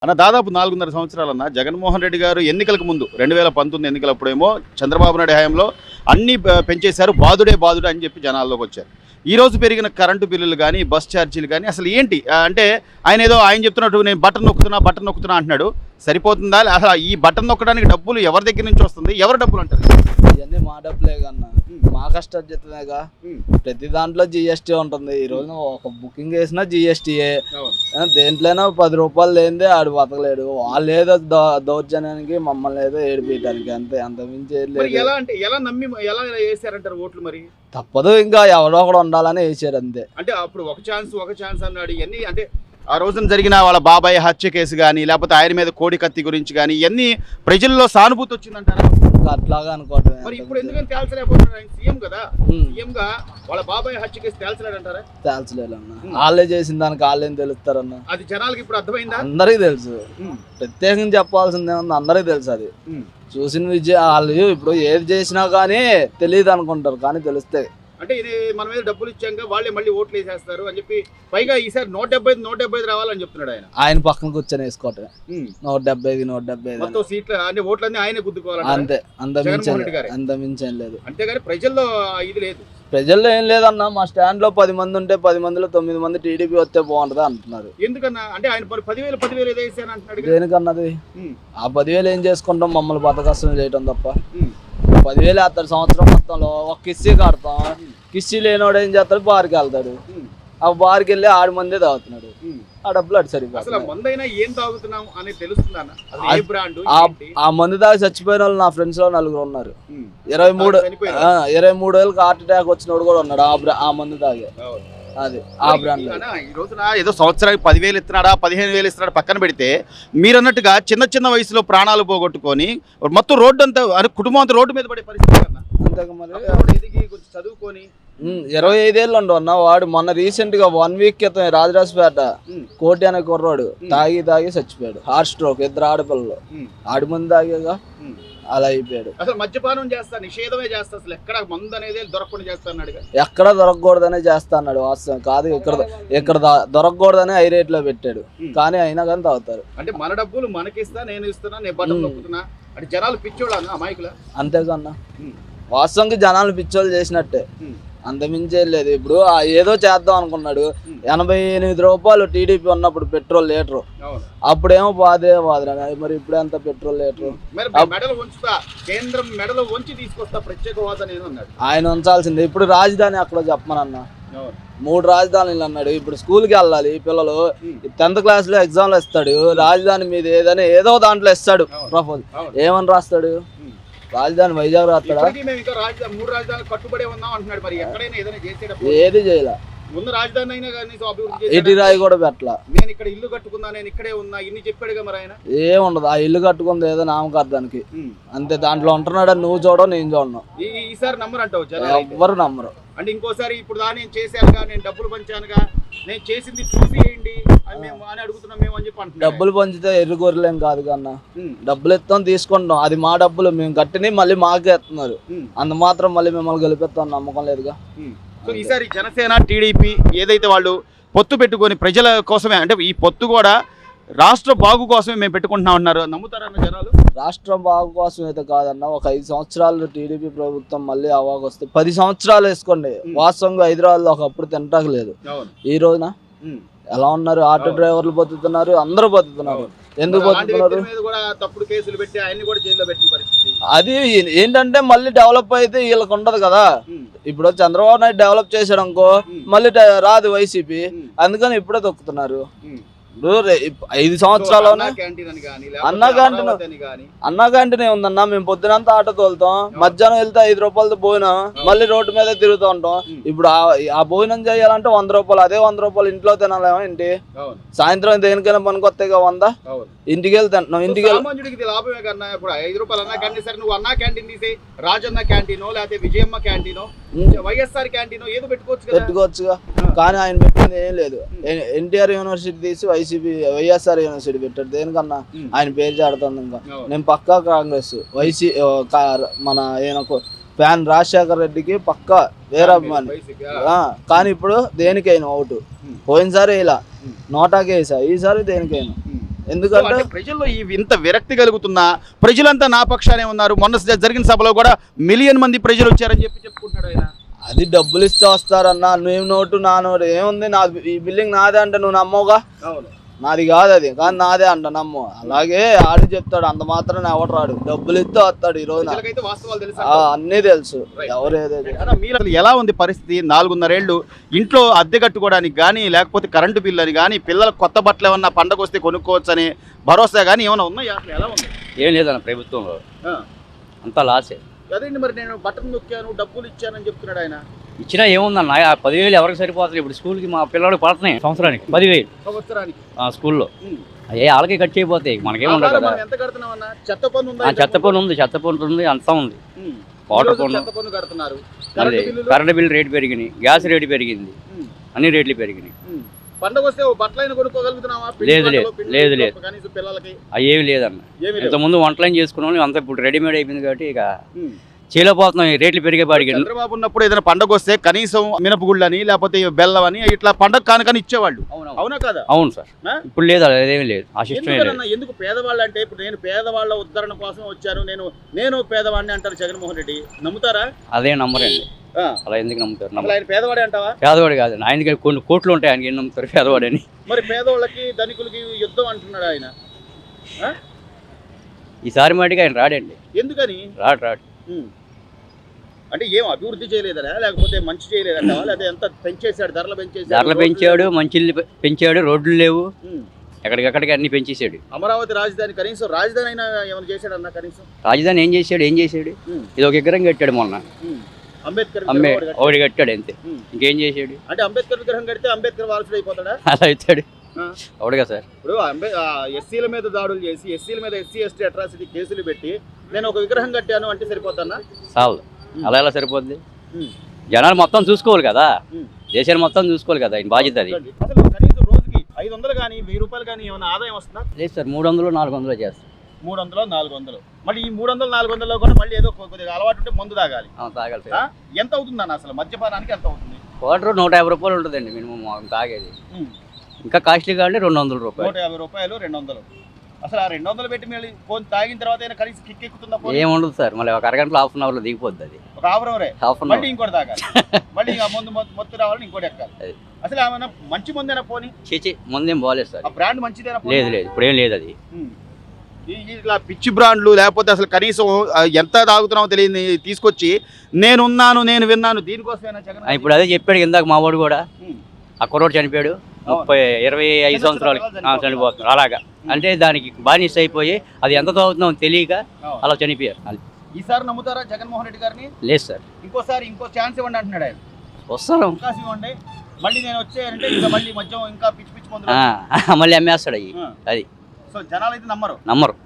అన్న దాదాపు 4.5 సంవత్సరాలన్న జగన్మోహన్ రెడ్డి గారు ఎన్నికలకు ముందు 2019 ఎన్నికలప్పుడేమో చంద్రబాబు నాయుడు హయాంలో అన్నీ పెంచేశారు, బాదుడే అని చెప్పి జనాల్లోకి వచ్చారు. ఈ రోజు పెరిగిన కరెంటు బిల్లులు కానీ బస్ ఛార్జీలు కానీ అసలు ఏంటి అంటే ఆయన చెప్తున్నట్టు నేను బటన్ నొక్కుతున్నా అంటున్నాడు. సరిపోతుందా? అసలు ఈ బటన్ నొక్కడానికి డబ్బులు ఎవరి దగ్గర నుంచి వస్తుంది? ఎవరు డబ్బులు అంటారు? ఇవన్నీ మా డబ్బులే కన్నా, మా కష్టజీతమేగా. ప్రతి దాంట్లో జిఎస్టీ ఉంటుంది. ఈ రోజు ఒక బుకింగ్ వేసినా జిఎస్టీయే. దేంట్లోనో 10 రూపాయలు లేనిదే ఆడు బతకలేడు. వాళ్ళు ఏదో దౌర్జన్యానికి మమ్మల్ని ఏదో ఏడిపించడానికి అంతే, అంత మించి ఎలా వేసారంటారు ఓట్లు? మరి తప్పదు, ఇంకా ఎవరో ఒకడు ఉండాలని వేసారు అంతే. అంటే అప్పుడు ఒక ఛాన్స్ అన్నాడు. ఇవన్నీ అంటే ఆ రోజున జరిగిన వాళ్ళ బాబాయ్ హత్య కేసు కానీ లేకపోతే ఆయన మీద కోడి కత్తి గురించి కానీ ఇవన్నీ ప్రజల్లో సానుభూతి వచ్చిందంటారా? అట్లాగా అనుకోవటం. మరి ఇప్పుడు ఎందుకని తేల్చలేకపోతున్నారు? ఆయన సీఎం కదా, సీఎం గా వాళ్ళ బాబాయ్ హత్య కేసు తేల్చలేడంటారా? తేల్చలేదు అన్న. వాళ్ళే చేసిన దానికి వాళ్ళేం తెలుస్తారన్న. అది జనాలకి ఇప్పుడు అర్థమైందా? అందరికీ తెలుసు. ప్రత్యేకంగా చెప్పాల్సిందే ఉంది, అందరికీ తెలుసు. అది చూసిన విజయ్ వాళ్ళు ఇప్పుడు ఏది చేసినా కానీ తెలియదు అనుకుంటారు, కానీ తెలుస్తాయి. అంటే ఇది మన మీద డబ్బులు ఇచ్చాక వాళ్ళే మళ్ళీ ఓట్లు వేసేస్తారు అని చెప్పి, పైగా ఈసారి 175 రావాలని చెప్తున్నాడు ఆయన పక్కన కూర్చొని వేసుకోవటం. 175 మొత్తం సీట్లు అంటే ఓట్లన్నీ ఆయనే గుద్దుకోవాలి అంతే, అంత మించేం లేదు. అంతేగాని ప్రజల్లో ఇది లేదు. ప్రజల్లో ఏం లేదన్నా. మా స్టాండ్ లో 10 మంది ఉంటే 10 మందిలో 9 మంది టీడీపీ వస్తే బాగుంటది అంటున్నారు. ఎందుకన్నా? అంటే ఆయన 10,000 ఏదో వేసాను అంటున్నాడు. దేనికన్నది? ఆ 10,000 ఏం చేసుకుంటాం? మమ్మల్ని బతకష్టం చేయటం తప్ప. 10,000 వేస్తాడు సంవత్సరం మొత్తంలో. ఒక కిస్తీ కడతాం. కిస్తీ లేనివాడు ఏం చేస్తాడు? బార్కి వెళ్తాడు. ఆ బార్కి వెళ్ళి 6 మందే తాగుతున్నాడు. ఆ డబ్బులు అటు సరిపోతుంది. ఆ మందు తాగి చచ్చిపోయిన వాళ్ళు నా ఫ్రెండ్స్ లో 4 ఉన్నారు. 23 ఏళ్ళకి హార్ట్ అటాక్ వచ్చినోడు కూడా ఉన్నాడు ఆ మందు తాగి. అది ఆ బ్రాండ్. ఈ రోజున ఏదో సంవత్సరానికి 10,000 ఇస్తున్నాడా 15,000 ఇస్తున్నాడా పక్కన పెడితే, మీరు అన్నట్టుగా చిన్న వయసులో ప్రాణాలు పోగొట్టుకొని మొత్తం రోడ్డు అంతా కుటుంబం అంతా రోడ్డు మీద పడే పరిస్థితి కన్నా. ఎదిగి కొంచెం చదువుకొని 25 ఏళ్ళు ఉండు అన్న. వాడు మొన్న రీసెంట్ గా 1 వీక్ క్రితం రాజరాజపేట కోటి అనే కుర్రాడు తాగి చచ్చిపోయాడు. Heart stroke. 2 ఆడపిల్లలు. ఆడి మంది తాగేగా అలా అయిపోయాడు. అసలు మద్యపానం చేస్తా, నిషేధమే చేస్తా, అసలు ఎక్కడ మందు అనేది దొరకకుండా చేస్తాడు. ఎక్కడ దొరకకూడదనే చేస్తా అన్నాడు. వాస్తవం కాదు. ఇక్కడ దొరకకూడదనే హై రేట్ లో పెట్టాడు, కానీ అయినా కానీ తాగుతారు. అంటే మన డబ్బులు మనకిస్తా, నేను ఇస్తున్నా, నేను బట్టలు నొక్కుతున్నా అంటే జనాలు పిచ్చోళ్ళు అమాయకుల. అంతేకన్నా వాస్తవంకి జనాలు పిచ్చోళ్ళు చేసినట్టే, అంతమించే లేదు. ఇప్పుడు ఏదో చేద్దాం అనుకున్నాడు. 88 రూపాయలు టీడీపీ ఉన్నప్పుడు పెట్రోల్ లీటరు. అప్పుడేమో బాధే. మరి ఇప్పుడు ఎంత పెట్రోల్ లీటరు? ఆయన ఉంచాల్సిందే. ఇప్పుడు రాజధాని అక్కడ చెప్పమనన్నా. 3 రాజధానులు అన్నాడు. ఇప్పుడు స్కూల్కి వెళ్ళాలి పిల్లలు. 10th క్లాస్ లో ఎగ్జామ్లు ఇస్తాడు. రాజధాని మీద ఏదో దాంట్లో ఇస్తాడు ప్రపోజ్. ఏమని రాస్తాడు? రాజధాని వైజాగ్ రాస్తాడా? ఏది చేయలే. ముందు రాజధాని అయినా కానీ ఇటు రాయి కూడా పెట్టలా. నేను ఇక్కడ ఇల్లు కట్టుకున్నా, నేను ఇక్కడే ఉన్నా, ఇన్ని చెప్పాడుగా మరి ఆయన. ఏముండదు. ఆ ఇల్లు కట్టుకుంది ఏదో నామకార్థానికి అంతే. దాంట్లో ఉంటున్నాడు. నువ్వు చూడవు, నేను చూడను. ఈసారి నమ్మరు అంటావు? ఎవ్వరు నమ్మరు. అంటే ఇంకోసారి ఇప్పుడు నేను చేశానుగా, నేను డబ్బులు పంచానుగా, నేను చేసింది చూసేయండి అని అడుగుతున్నాం మేము అని చెప్పి అంటున్నాం. డబ్బులు పంచితే ఎర్రగొర్రెలేం కాదు కన్నా. డబ్బులు ఇస్తాం, తీసుకుంటాం. అది మా డబ్బులు, మేము కట్టిని మళ్ళీ మాకే ఎత్తున్నారు. అంత మాత్రం మళ్ళీ మిమ్మల్ని గెలిపిస్తాం నమ్మకం లేదుగా. సో ఈసారి జనసేన టీడీపీ ఏదైతే వాళ్ళు పొత్తు పెట్టుకొని ప్రజల కోసమే, అంటే ఈ పొత్తు కూడా రాష్ట్ర బాగు కోసమే మేము పెట్టుకుంటున్నాం అన్నారు. నమ్ముతారన్న జనాలు? రాష్ట్రం బాగు కోసం అయితే కాదన్న. ఒక 5 సంవత్సరాలు టీడీపీ ప్రభుత్వం మళ్ళీ అవాగు వస్తే 10 సంవత్సరాలు వేసుకోండి. వాస్తవంగా హైదరాబాద్ లో ఒకప్పుడు తినటానికి లేదు. ఈ రోజున ఎలా ఉన్నారు? ఆటో డ్రైవర్లు బతుకుతున్నారు, అందరూ బతుకుతున్నారు. ఎందుకు బతుకుతున్నారు? అది ఏంటంటే మళ్ళీ డెవలప్ అయితే వీళ్ళకి ఉండదు కదా. ఇప్పుడు చంద్రబాబు నాయుడు డెవలప్ చేశాడు అనుకో, మళ్ళీ రాదు వైసీపీ. అందుకని ఇప్పుడే తొక్కుతున్నారు. 5 సంవత్సరాల్లోనే అన్నా క్యాంటీన్ ఉందన్నా. మేము పొద్దునంతా ఆటో తోలుతాం, మధ్యాహ్నం వెళ్తే 5 రూపాయలతో భోజనం, మళ్ళీ రోడ్డు మీద తిరుగుతూ ఉంటాం. ఇప్పుడు ఆ భోజనం చేయాలంటే 100 రూపాయలు. అదే 100 రూపాయలు ఇంట్లో తినాలేమో ఏంటి? సాయంత్రం దేనికైనా పనికొత్తగా 100 ఇంటికి వెళ్తే ఇంటికి లాభమే కన్నా. ఇప్పుడు 5 రూపాయలు అన్నా క్యాంటీన్, సరే నువ్వు అన్నా క్యాంటీన్ తీసే రాజన్న క్యాంటీనో లేకపోతే విజయమ్మ క్యాంటీనో వైఎస్ఆర్ క్యాంటీనో ఏదో పెట్టుకోవచ్చుగా. కానీ ఆయన పెట్టింది ఏం లేదు. ఎన్టీఆర్ యూనివర్సిటీ తీసి వైఎస్ఆర్ యూనివర్సిటీ పెట్టాడు. దేనికన్నా? ఆయన పేరు చేడుతుంది. ఇంకా నేను పక్కా కాంగ్రెస్ మన ఫ్యాన్ రాజశేఖర్ రెడ్డికి పక్కా వేరే అభిమాని. కానీ ఇప్పుడు దేనికైనా ఓటు పోయినసారి ఇలా నోటాకే వేసా, ఈసారి దేనికైనా ఎందుకంటే అంటే ప్రజల్లో ఈ ఇంత విరక్తి కలుగుతున్నా ప్రజలంతా నా పక్షానే ఉన్నారు. మొన్న జరిగిన సభలో కూడా మిలియన్ మంది ప్రజలు వచ్చారని చెప్పుకుంటున్నాడు ఆయన. అది డబ్బులు ఇస్తే వస్తారన్నా, నువ్వు నోటు నా నోటు ఏముంది, నా ఈ బిల్డింగ్ నాదే అంటే నువ్వు నమ్మవుగా. నాది కాదు అది, కానీ నాదే అంట నమ్ము. అలాగే ఆడి చెప్తాడు, అంత మాత్రం ఎవడు రాడు, డబ్బులు ఇస్తే వస్తాడు. ఈ రోజున అన్నీ తెలుసు ఎవరేదే. మీరు ఎలా ఉంది పరిస్థితి? 4.5 ఏళ్ళు ఇంట్లో అద్దె కట్టుకోవడానికి కానీ, లేకపోతే కరెంటు బిల్లు అని కానీ, పిల్లలకు కొత్త బట్టలు ఏమన్నా పండగ వస్తే కొనుక్కోవచ్చు అని భరోసా కానీ ఏమైనా ఉన్నాయా? అసలు ఎలా ఉంది? ఏం లేదన్న ప్రభుత్వంలో అంతా లాసే. అదేంటి మరి నేను బట్టలు నొక్కాను డబ్బులు ఇచ్చానని చెప్తున్నాడు ఆయన. ఇచ్చినా ఏముందన్న, 10,000 ఎవరికి సరిపోతుంది? ఇప్పుడు స్కూల్కి మా పిల్లలు పడుతున్నాయి సంవత్సరానికి 10,000 సంవత్సరానికి స్కూల్లో. అయ్యే వాళ్ళకి ఖర్చు అయిపోతాయి, మనకేముండదు కదా. ఎంత కడుతున్నామన్నా? చెత్త పన్ను ఉందా? చెత్త పన్ను ఉంది, చెత్త పన్ను ఉంది, అంతా ఉంది. వాటర్ పన్ను, చెత్త పన్ను కడుతున్నారు. కరెంట్ బిల్లు రేటు పెరిగినాయి, గ్యాస్ రేటు పెరిగింది, అన్ని రేట్లు పెరిగినాయి. పండుగ వస్తే బట్టలైన కొనుక్కోగలుగుతున్నావా? లేదు కనీసం పిల్లలకి అవి ఏమి లేదన్న. ఇంతకుముందు వంటలైన చేసుకున్నాం, అంతా ఇప్పుడు రెడీమేడ్ అయిపోయింది కాబట్టి ఇక చేయలేకపోతున్నాం. రేట్లు పెరిగేపాడికి చంద్రబాబు ఉన్నప్పుడు ఏదైనా పండుగ వస్తే కనీసం మినపగుళ్ళు అని లేకపోతే బెల్లం అని ఇట్లా పండగ కానుకని ఇచ్చేవాళ్ళు. అవునా కదా? అవును సార్. ఇప్పుడు లేదు, అదేమి లేదు, ఆ సిస్టమ్ లేదు. ఎందుకు పేదవాళ్ళు అంటే ఇప్పుడు నేను పేదవాళ్ళ ఉద్ధరణ కోసం వచ్చాను, నేను పేదవాడిని అంటారు జగన్మోహన్ రెడ్డి. నమ్ముతారా? అదే నమ్మరండి. అలా ఎందుకు నమ్ముతారు? ఆయన పేదవాడే అంటావా? పేదవాడు కాదు, ఆయనకి కొన్ని కోట్లు ఉంటాయి, ఆయనకి ఏం నమ్ముతారు పేదవాడని. మరి పేదవాళ్ళకి ధనికులకి యుద్ధం అంటున్నాడు ఆయన. ఈసారి మాటికి ఆయన రాడండి. ఎందుకని రాడు. అంటే ఏం అభివృద్ధి చేయలేదా, లేకపోతే మంచి చేయలేదంటావా? లేదా ఎంత పెంచేశాడు, ధరలు పెంచాడు, మంచిళ్ళు పెంచాడు, రోడ్లు లేవు, ఎక్కడికక్కడికి అన్ని పెంచేసాడు. అమరావతి రాజధాని, కనీసం రాజధాని అయినా ఏమైనా చేశాడు అన్న? కనీసం రాజధాని ఏం చేశాడు? ఇది ఒక విగ్రహం కట్టాడు మొన్న, అంబేద్కర్ ఒకటి కట్టాడు అంతే, ఇంకేం చేశాడు? అంటే అంబేద్కర్ విగ్రహం కడితే అంబేద్కర్ వారసుడు అయిపోతాడా? అలా అవుతాడు. అవుడుగా సార్. ఇప్పుడు ఎస్సీల మీద దాడులు చేసి ఎస్సీల మీద ఎస్సీ ఎస్టీ అట్రాసిటీ కేసులు పెట్టి నేను ఒక విగ్రహం కట్టాను అంటే సరిపోతానా? చాలు. అలా ఎలా సరిపోద్ది? జనాలు మొత్తం చూసుకోవాలి కదా, దేశాన్ని మొత్తం చూసుకోవాలి కదా, ఆయన బాధ్యత అది. అసలు కనీసం రోజుకి 500 కానీ 1000 రూపాయలు కానీ ఏమైనా ఆదాయం వస్తుందా? లేదు సార్, 300-400 చేస్తారు. 300-400. మళ్ళీ ఈ 300-400లో కూడా మళ్ళీ ఏదో కొద్దిగా అలవాటు ఉంటే మందు తాగాలి. ఎంత అవుతుందన్న అసలు మద్యపానానికి? ఎంత అవుతుంది? క్వార్టర్ 150 రూపాయలు ఉంటుందండి మినిమం తాగేది. ఇంకా కాస్ట్లీ కాబట్టి 200 రూపాయలు. 150 రూపాయలు, 200. అసలు ఆ 200 పెట్టి మళ్ళీ ఫోన్ తాగిన తర్వాత అయినా కనీసం కిక్ ఎక్కుతుందా? ఏముండదు సార్, మళ్ళీ ఒక అరగంటలో హాఫ్ అన్ అవర్లో దిగిపోద్ది అది. ఒక హాఫ్ అన్ అవరే, మళ్ళీ ఇంకోటి తాగాలి, మళ్ళీ ముందు మొత్తం రావాలని ఇంకోటి ఎక్కాలి. అసలు ఏమైనా మంచి ముందేనా పోనీ? చేచి ముందేం బాగాలేదు సార్. ఆ బ్రాండ్ మంచిదేనా? లేదు, ఇప్పుడేం లేదు అది. ఇట్లా పిచ్చి బ్రాండ్లు లేకపోతే అసలు కనీసం ఎంత తాగుతున్నామో తెలియదు తీసుకొచ్చి నేను విన్నాను దీనికోసమేనా జగన్? ఇప్పుడు అదే చెప్పాడు ఇందాక మా వాడు కూడా, ఆ కుర్రోడు చనిపోయాడు 25 సంవత్సరాలకి చనిపోతున్నారు. అలాగా అంటే దానికి బానిస అయిపోయి అది ఎంత తాగుతున్నామో తెలియక అలా చనిపోయారు. ఈసారి నమ్ముతారా జగన్మోహన్ రెడ్డి గారిని? లేదు సార్. ఇంకో ఛాన్స్ ఇవ్వండి అంటున్నాడు ఆయన. వస్తారు, అవకాశం ఇవ్వండి, మళ్ళీ నేను వచ్చానంటే ఇంకా మళ్ళీ మధ్య ఇంకా పిచ్చి మందులు మళ్ళీ అమ్మేస్తాడు అవి. అది సో జనాలు అయితే నమ్మరు.